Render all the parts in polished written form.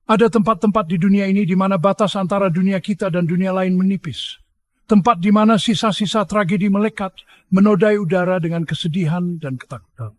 Ada tempat-tempat di dunia ini di mana batas antara dunia kita dan dunia lain menipis. Tempat di mana sisa-sisa tragedi melekat, menodai udara dengan kesedihan dan ketakutan.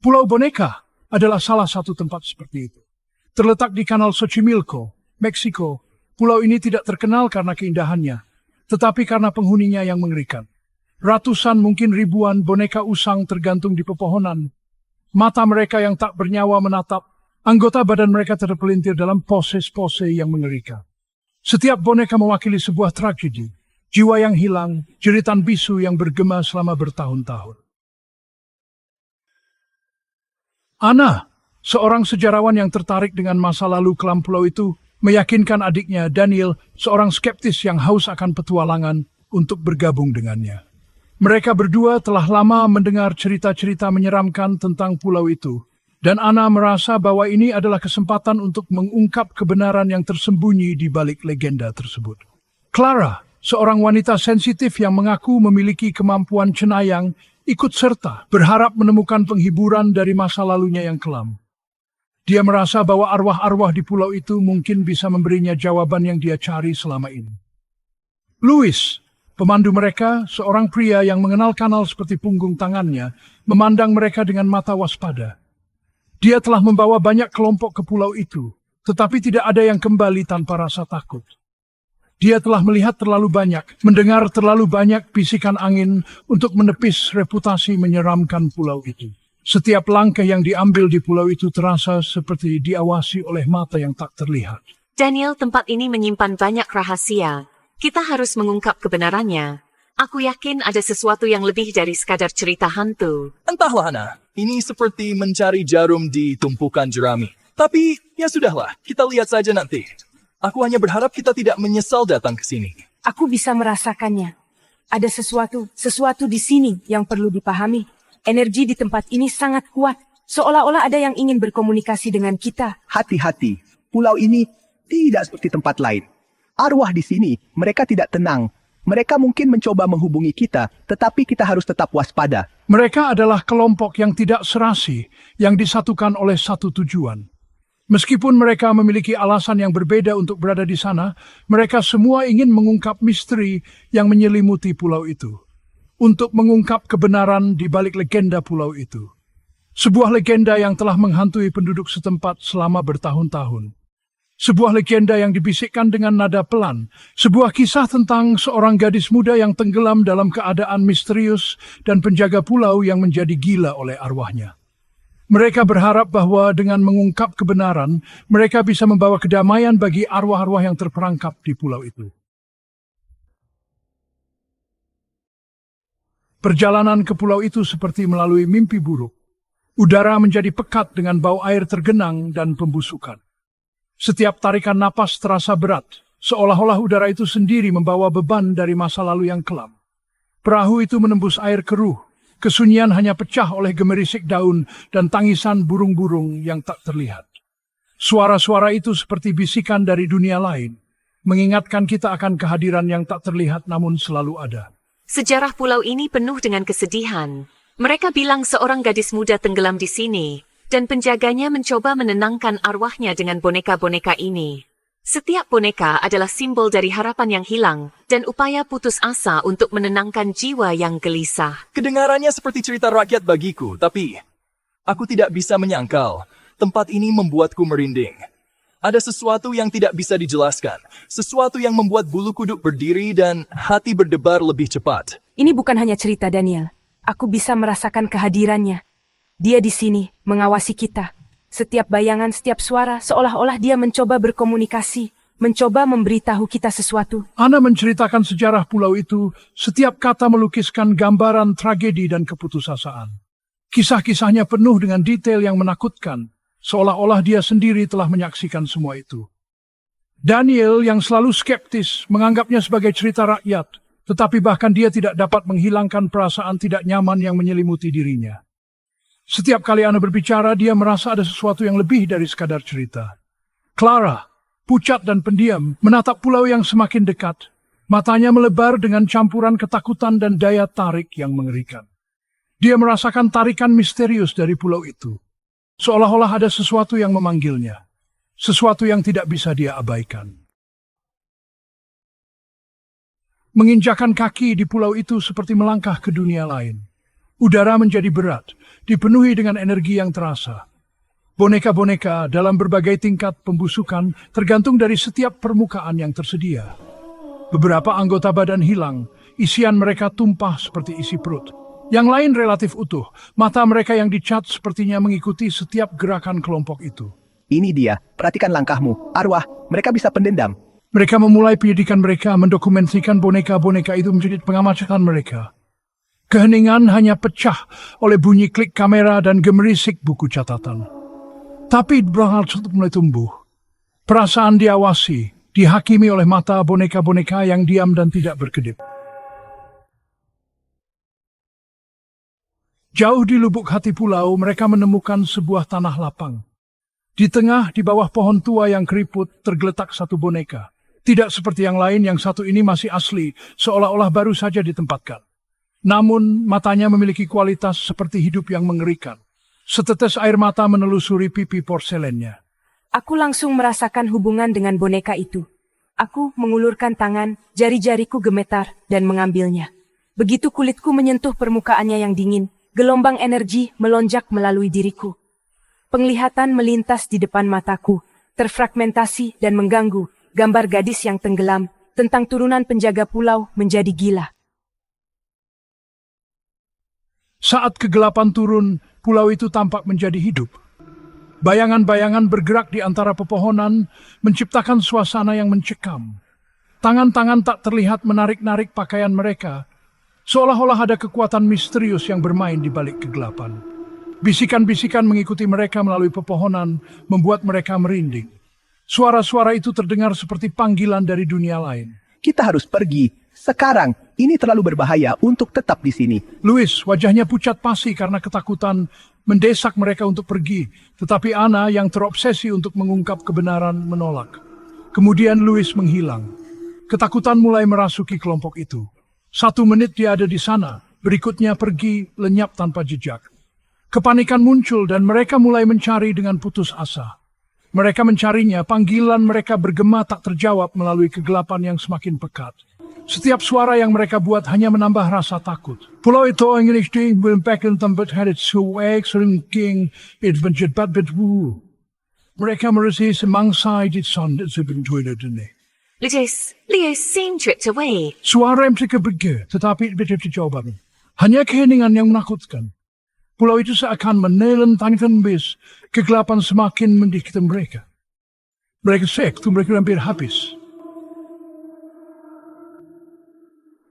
Pulau Boneka adalah salah satu tempat seperti itu. Terletak di Kanal Xochimilco, Meksiko, pulau ini tidak terkenal karena keindahannya, tetapi karena penghuninya yang mengerikan. Ratusan mungkin ribuan boneka usang tergantung di pepohonan. Mata mereka yang tak bernyawa menatap, anggota badan mereka terpelintir dalam pose-pose yang mengerikan. Setiap boneka mewakili sebuah tragedi, jiwa yang hilang, jeritan bisu yang bergema selama bertahun-tahun. Ana, seorang sejarawan yang tertarik dengan masa lalu kelam pulau itu, meyakinkan adiknya Daniel, seorang skeptis yang haus akan petualangan, untuk bergabung dengannya. Mereka berdua telah lama mendengar cerita-cerita menyeramkan tentang pulau itu, dan Ana merasa bahwa ini adalah kesempatan untuk mengungkap kebenaran yang tersembunyi di balik legenda tersebut. Clara, seorang wanita sensitif yang mengaku memiliki kemampuan cenayang, ikut serta berharap menemukan penghiburan dari masa lalunya yang kelam. Dia merasa bahwa arwah-arwah di pulau itu mungkin bisa memberinya jawaban yang dia cari selama ini. Louis, pemandu mereka, seorang pria yang mengenal kanal seperti punggung tangannya, memandang mereka dengan mata waspada. Dia telah membawa banyak kelompok ke pulau itu, tetapi tidak ada yang kembali tanpa rasa takut. Dia telah melihat terlalu banyak, mendengar terlalu banyak bisikan angin untuk menepis reputasi menyeramkan pulau itu. Setiap langkah yang diambil di pulau itu terasa seperti diawasi oleh mata yang tak terlihat. Daniel, tempat ini menyimpan banyak rahasia. Kita harus mengungkap kebenarannya. Aku yakin ada sesuatu yang lebih dari sekadar cerita hantu. Entahlah, Ana. Ini seperti mencari jarum di tumpukan jerami. Tapi, ya sudahlah. Kita lihat saja nanti. Aku hanya berharap kita tidak menyesal datang ke sini. Aku bisa merasakannya. Ada sesuatu di sini yang perlu dipahami. Energi di tempat ini sangat kuat. Seolah-olah ada yang ingin berkomunikasi dengan kita. Hati-hati, pulau ini tidak seperti tempat lain. Arwah di sini, mereka tidak tenang. Mereka mungkin mencoba menghubungi kita, tetapi kita harus tetap waspada. Mereka adalah kelompok yang tidak serasi, yang disatukan oleh satu tujuan. Meskipun mereka memiliki alasan yang berbeda untuk berada di sana, mereka semua ingin mengungkap misteri yang menyelimuti pulau itu. Untuk mengungkap kebenaran di balik legenda pulau itu. Sebuah legenda yang telah menghantui penduduk setempat selama bertahun-tahun. Sebuah legenda yang dibisikkan dengan nada pelan. Sebuah kisah tentang seorang gadis muda yang tenggelam dalam keadaan misterius dan penjaga pulau yang menjadi gila oleh arwahnya. Mereka berharap bahwa dengan mengungkap kebenaran, mereka bisa membawa kedamaian bagi arwah-arwah yang terperangkap di pulau itu. Perjalanan ke pulau itu seperti melalui mimpi buruk. Udara menjadi pekat dengan bau air tergenang dan pembusukan. Setiap tarikan napas terasa berat, seolah-olah udara itu sendiri membawa beban dari masa lalu yang kelam. Perahu itu menembus air keruh. Kesunyian hanya pecah oleh gemerisik daun dan tangisan burung-burung yang tak terlihat. Suara-suara itu seperti bisikan dari dunia lain, mengingatkan kita akan kehadiran yang tak terlihat namun selalu ada. Sejarah pulau ini penuh dengan kesedihan. Mereka bilang seorang gadis muda tenggelam di sini, dan penjaganya mencoba menenangkan arwahnya dengan boneka-boneka ini. Setiap boneka adalah simbol dari harapan yang hilang dan upaya putus asa untuk menenangkan jiwa yang gelisah. Kedengarannya seperti cerita rakyat bagiku, tapi aku tidak bisa menyangkal. Tempat ini membuatku merinding. Ada sesuatu yang tidak bisa dijelaskan. Sesuatu yang membuat bulu kuduk berdiri dan hati berdebar lebih cepat. Ini bukan hanya cerita, Daniel. Aku bisa merasakan kehadirannya. Dia di sini, mengawasi kita. Setiap bayangan, setiap suara, seolah-olah dia mencoba berkomunikasi, mencoba memberitahu kita sesuatu. Ana menceritakan sejarah pulau itu, setiap kata melukiskan gambaran tragedi dan keputusasaan. Kisah-kisahnya penuh dengan detail yang menakutkan, seolah-olah dia sendiri telah menyaksikan semua itu. Daniel yang selalu skeptis menganggapnya sebagai cerita rakyat, tetapi bahkan dia tidak dapat menghilangkan perasaan tidak nyaman yang menyelimuti dirinya. Setiap kali Ana berbicara, dia merasa ada sesuatu yang lebih dari sekadar cerita. Clara, pucat dan pendiam, menatap pulau yang semakin dekat. Matanya melebar dengan campuran ketakutan dan daya tarik yang mengerikan. Dia merasakan tarikan misterius dari pulau itu. Seolah-olah ada sesuatu yang memanggilnya. sesuatu yang tidak bisa dia abaikan. Menginjakan kaki di pulau itu seperti melangkah ke dunia lain. Udara menjadi berat, dipenuhi dengan energi yang terasa. Boneka-boneka dalam berbagai tingkat pembusukan tergantung dari setiap permukaan yang tersedia. Beberapa anggota badan hilang, isian mereka tumpah seperti isi perut. Yang lain relatif utuh, mata mereka yang dicat sepertinya mengikuti setiap gerakan kelompok itu. Ini dia, perhatikan langkahmu. Arwah, mereka bisa pendendam. Mereka memulai penyidikan mereka, mendokumentasikan boneka-boneka itu menjadi pengamatan mereka. Keheningan hanya pecah oleh bunyi klik kamera dan gemerisik buku catatan. Tapi berhasil mulai tumbuh. Perasaan diawasi, dihakimi oleh mata boneka-boneka yang diam dan tidak berkedip. Jauh di lubuk hati pulau, mereka menemukan sebuah tanah lapang. Di tengah, di bawah pohon tua yang keriput, tergeletak satu boneka. Tidak seperti yang lain, yang satu ini masih asli, seolah-olah baru saja ditempatkan. Namun, matanya memiliki kualitas seperti hidup yang mengerikan. Setetes air mata menelusuri pipi porselennya. Aku langsung merasakan hubungan dengan boneka itu. Aku mengulurkan tangan, jari-jariku gemetar dan mengambilnya. Begitu kulitku menyentuh permukaannya yang dingin, gelombang energi melonjak melalui diriku. Penglihatan melintas di depan mataku, terfragmentasi dan mengganggu. Gambar gadis yang tenggelam tentang turunan penjaga pulau menjadi gila. Saat kegelapan turun, pulau itu tampak menjadi hidup. Bayangan-bayangan bergerak di antara pepohonan, menciptakan suasana yang mencekam. Tangan-tangan tak terlihat menarik-narik pakaian mereka, seolah-olah ada kekuatan misterius yang bermain di balik kegelapan. Bisikan-bisikan mengikuti mereka melalui pepohonan, membuat mereka merinding. Suara-suara itu terdengar seperti panggilan dari dunia lain. Kita harus pergi. Sekarang, ini terlalu berbahaya untuk tetap di sini. Louis, wajahnya pucat pasi karena ketakutan, mendesak mereka untuk pergi. Tetapi Anna yang terobsesi untuk mengungkap kebenaran menolak. Kemudian Louis menghilang. Ketakutan mulai merasuki kelompok itu. 1 menit dia ada di sana, berikutnya pergi lenyap tanpa jejak. Kepanikan muncul dan mereka mulai mencari dengan putus asa. Mereka mencarinya, panggilan mereka bergema tak terjawab melalui kegelapan yang semakin pekat. Setiap suara yang mereka buat hanya menambah rasa takut. Pulau itu English di mempakan tempat hadir suwek seringking idvenjet bedwu. Mereka meresi semangsa di sondet sebentunya ini. Lewis seemed tripped away. Suara yang mereka berge, tetapi tidak dijawab. Hanya keheningan yang menakutkan. Pulau itu seakan menelan tangan bis, kegelapan semakin mendikte mereka. Mereka sektu, mereka hampir habis.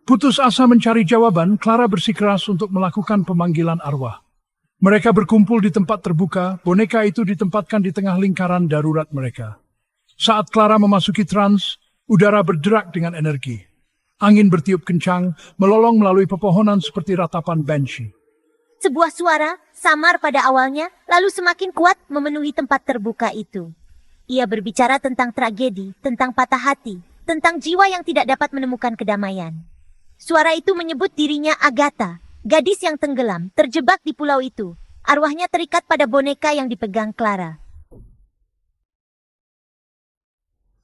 Putus asa mencari jawaban, Clara bersikeras untuk melakukan pemanggilan arwah. Mereka berkumpul di tempat terbuka, boneka itu ditempatkan di tengah lingkaran darurat mereka. Saat Clara memasuki trans, udara berderak dengan energi. Angin bertiup kencang, melolong melalui pepohonan seperti ratapan banshee. Sebuah suara, samar pada awalnya, lalu semakin kuat memenuhi tempat terbuka itu. Ia berbicara tentang tragedi, tentang patah hati, tentang jiwa yang tidak dapat menemukan kedamaian. Suara itu menyebut dirinya Agatha, gadis yang tenggelam, terjebak di pulau itu. Arwahnya terikat pada boneka yang dipegang Clara.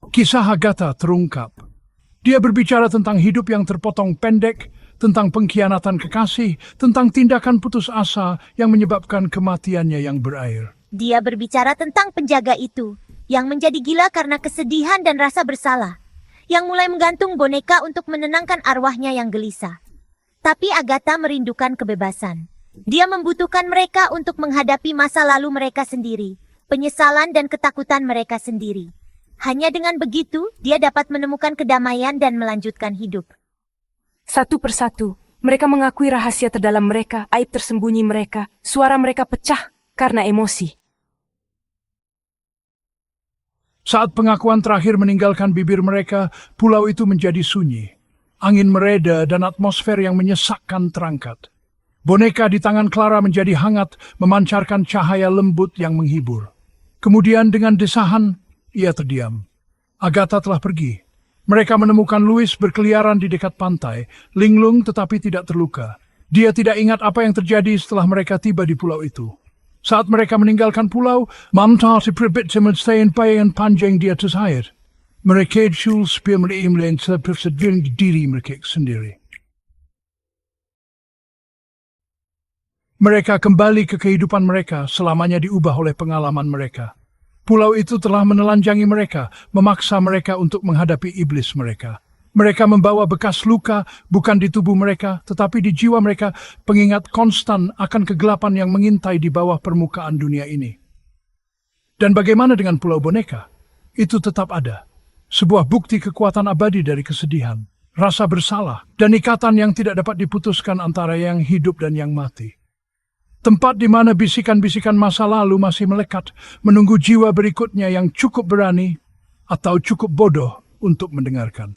Kisah Agatha terungkap. Dia berbicara tentang hidup yang terpotong pendek, tentang pengkhianatan kekasih, tentang tindakan putus asa yang menyebabkan kematiannya yang berair. Dia berbicara tentang penjaga itu, yang menjadi gila karena kesedihan dan rasa bersalah, yang mulai menggantung boneka untuk menenangkan arwahnya yang gelisah. Tapi Agatha merindukan kebebasan. Dia membutuhkan mereka untuk menghadapi masa lalu mereka sendiri, penyesalan dan ketakutan mereka sendiri. Hanya dengan begitu, dia dapat menemukan kedamaian dan melanjutkan hidup. Satu persatu, mereka mengakui rahasia terdalam mereka, aib tersembunyi mereka, suara mereka pecah karena emosi. Saat pengakuan terakhir meninggalkan bibir mereka, pulau itu menjadi sunyi. Angin mereda dan atmosfer yang menyesakkan terangkat. Boneka di tangan Clara menjadi hangat, memancarkan cahaya lembut yang menghibur. Kemudian dengan desahan, ia terdiam. Agatha telah pergi. Mereka menemukan Louis berkeliaran di dekat pantai, linglung tetapi tidak terluka. Dia tidak ingat apa yang terjadi setelah mereka tiba di pulau itu. Saat mereka meninggalkan pulau, Mantati Pribit Menstein Payan Panjang di atas air. Mereka Shul Spiel Merimlen seperti diri mereka sendiri. Mereka kembali ke kehidupan mereka, selamanya diubah oleh pengalaman mereka. Pulau itu telah menelanjangi mereka, memaksa mereka untuk menghadapi iblis mereka. Mereka membawa bekas luka bukan di tubuh mereka, tetapi di jiwa mereka, pengingat konstan akan kegelapan yang mengintai di bawah permukaan dunia ini. Dan bagaimana dengan Pulau Boneka? Itu tetap ada. Sebuah bukti kekuatan abadi dari kesedihan, rasa bersalah, dan ikatan yang tidak dapat diputuskan antara yang hidup dan yang mati. Tempat di mana bisikan-bisikan masa lalu masih melekat, menunggu jiwa berikutnya yang cukup berani atau cukup bodoh untuk mendengarkan.